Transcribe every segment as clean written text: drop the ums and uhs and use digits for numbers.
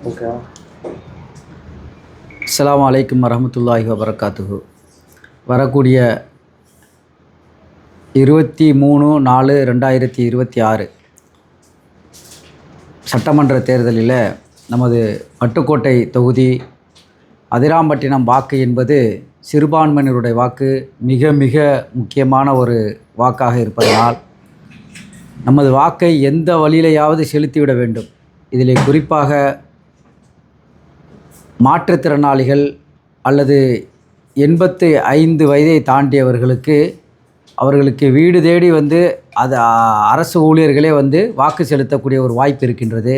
Okay. அஸ்ஸலாமு அலைக்கும் வரஹ்மத்துல்லாஹி வபரகாத்துஹு. வரக்கூடிய 23/4/2026 சட்டமன்ற தேர்தலில் நமது பட்டுக்கோட்டை தொகுதி அதிராம்பட்டினம் வாக்கு என்பது சிறுபான்மையினருடைய வாக்கு மிக மிக முக்கியமான ஒரு வாக்காக இருப்பதனால் நமது வாக்கை எந்த வழியிலையாவது செலுத்திவிட வேண்டும். இதில் குறிப்பாக மாற்றுத்திறனாளிகள் அல்லது 85 வயதை தாண்டியவர்களுக்கு அவர்களுக்கு வீடு தேடி வந்து அது அரசு ஊழியர்களே வந்து வாக்கு செலுத்தக்கூடிய ஒரு வாய்ப்பு இருக்கின்றது.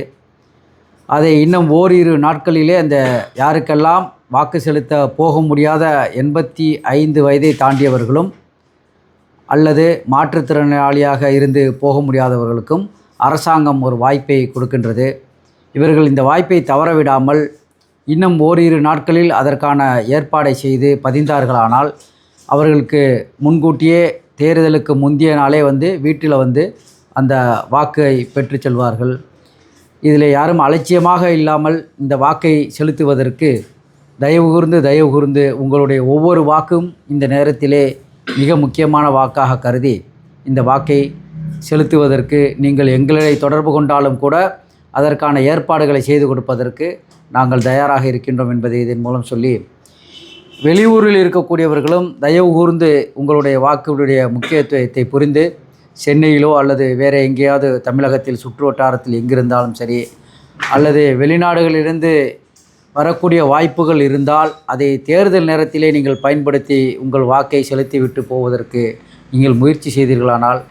அதை இன்னும் ஓரிரு நாட்களிலே அந்த யாருக்கெல்லாம் வாக்கு செலுத்த போக முடியாத 85 வயதை தாண்டியவர்களும் அல்லது மாற்றுத்திறனாளியாக இருந்து போக முடியாதவர்களுக்கும் அரசாங்கம் ஒரு வாய்ப்பை கொடுக்கின்றது. இவர்கள் இந்த வாய்ப்பை தவறவிடாமல் இன்னும் ஓரிரு நாட்களில் அதற்கான ஏற்பாடை செய்து பதிந்தார்களானால் அவர்களுக்கு முன்கூட்டியே தேர்தலுக்கு முந்தைய நாளே வந்து வீட்டில் வந்து அந்த வாக்கை பெற்று செல்வார்கள். இதில் யாரும் அலட்சியமாக இல்லாமல் இந்த வாக்கை செலுத்துவதற்கு தயவு கூர்ந்து உங்களுடைய ஒவ்வொரு வாக்கும் இந்த நேரத்திலே மிக முக்கியமான வாக்காக கருதி இந்த வாக்கை செலுத்துவதற்கு நீங்கள் எங்களை தொடர்பு கொண்டாலும் கூட அதற்கான ஏற்பாடுகளை செய்து கொடுப்பதற்கு நாங்கள் தயாராக இருக்கின்றோம் என்பதை இதன் மூலம் சொல்லி, வெளியூரில் இருக்கக்கூடியவர்களும் தயவு கூர்ந்து உங்களுடைய வாக்குடைய முக்கியத்துவத்தை புரிந்து சென்னையிலோ அல்லது வேறு எங்கேயாவது தமிழகத்தில் சுற்று வட்டாரத்தில் எங்கிருந்தாலும் சரி, அல்லது வெளிநாடுகளிலிருந்து வரக்கூடிய வாய்ப்புகள் இருந்தால் அதை தேர்தல் நேரத்திலே நீங்கள் பயன்படுத்தி உங்கள் வாக்கை செலுத்திவிட்டு போவதற்கு நீங்கள் முயற்சி செய்தீர்களானால்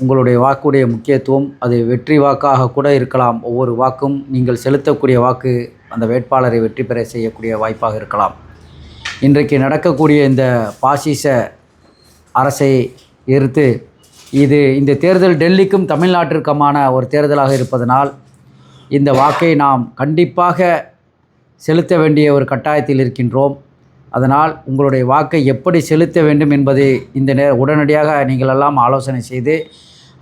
உங்களுடைய வாக்குடைய முக்கியத்துவம் அது வெற்றி வாக்காக கூட இருக்கலாம். ஒவ்வொரு வாக்கும் நீங்கள் செலுத்தக்கூடிய வாக்கு அந்த வேட்பாளரை வெற்றி பெற செய்யக்கூடிய வாய்ப்பாக இருக்கலாம். இன்றைக்கு நடக்கக்கூடிய இந்த பாசிச அரசை எதிர்த்து இந்த தேர்தல் டெல்லிக்கும் தமிழ்நாட்டிற்குமான ஒரு தேர்தலாக இருப்பதனால் இந்த வாக்கை நாம் கண்டிப்பாக செலுத்த வேண்டிய ஒரு கட்டாயத்தில் இருக்கின்றோம். அதனால் உங்களுடைய வாக்கை எப்படி செலுத்த வேண்டும் என்பதை உடனடியாக நீங்கள் எல்லாம் ஆலோசனை செய்து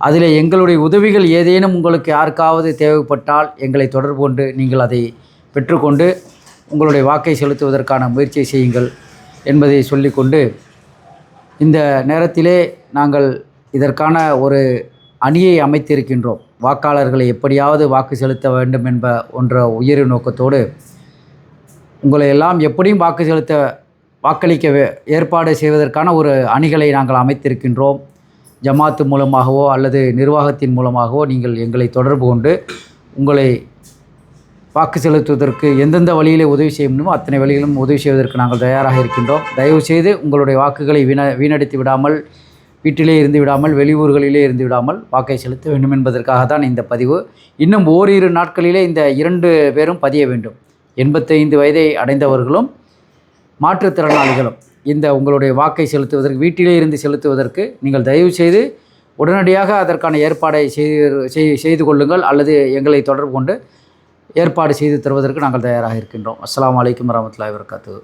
அதில் எங்களுடைய உதவிகள் ஏதேனும் உங்களுக்கு யாருக்காவது தேவைப்பட்டால் எங்களை தொடர்பு கொண்டு நீங்கள் அதை பெற்றுக்கொண்டு உங்களுடைய வாக்கை செலுத்துவதற்கான முயற்சியை செய்யுங்கள் என்பதை சொல்லிக்கொண்டு, இந்த நேரத்திலே நாங்கள் இதற்கான ஒரு அணியை அமைத்திருக்கின்றோம். வாக்காளர்களை எப்படியாவது வாக்கு செலுத்த வேண்டும் என்ற உயரிய நோக்கத்தோடு உங்களை எல்லாம் எப்படியும் வாக்களிக்க ஏற்பாடு செய்வதற்கான ஒரு அணிகளை நாங்கள் அமைத்திருக்கின்றோம். ஜமாத்து மூலமாகவோ அல்லது நிர்வாகத்தின் மூலமாகவோ நீங்கள் எங்களை தொடர்பு கொண்டு உங்களை வாக்கு செலுத்துவதற்கு எந்தெந்த வழியிலே உதவி செய்ய முடியுமோ அத்தனை வழிகளும் உதவி செய்வதற்கு நாங்கள் தயாராக இருக்கின்றோம். தயவுசெய்து உங்களுடைய வாக்குகளை வீணடித்து விடாமல், வீட்டிலே இருந்து விடாமல், வெளியூர்களிலே இருந்து விடாமல் வாக்கை செலுத்த வேண்டும் என்பதற்காக தான் இந்த பதிவு. இன்னும் ஓரிரு நாட்களிலே இந்த 2 பேரும் பதிய வேண்டும். 85 வயதை அடைந்தவர்களும் மாற்றுத்திறனாளிகளும் இந்த உங்களுடைய வாக்கை செலுத்துவதற்கு வீட்டிலே இருந்து செலுத்துவதற்கு நீங்கள் தயவு செய்து உடனடியாக அதற்கான ஏற்பாடை செய்து கொள்ளுங்கள் அல்லது எங்களை தொடர்பு கொண்டு ஏற்பாடு செய்து தருவதற்கு நாங்கள் தயாராக இருக்கின்றோம். அஸ்ஸலாமு அலைக்கும் வரஹ்மத்துல்லாஹி வபரகாத்துஹு.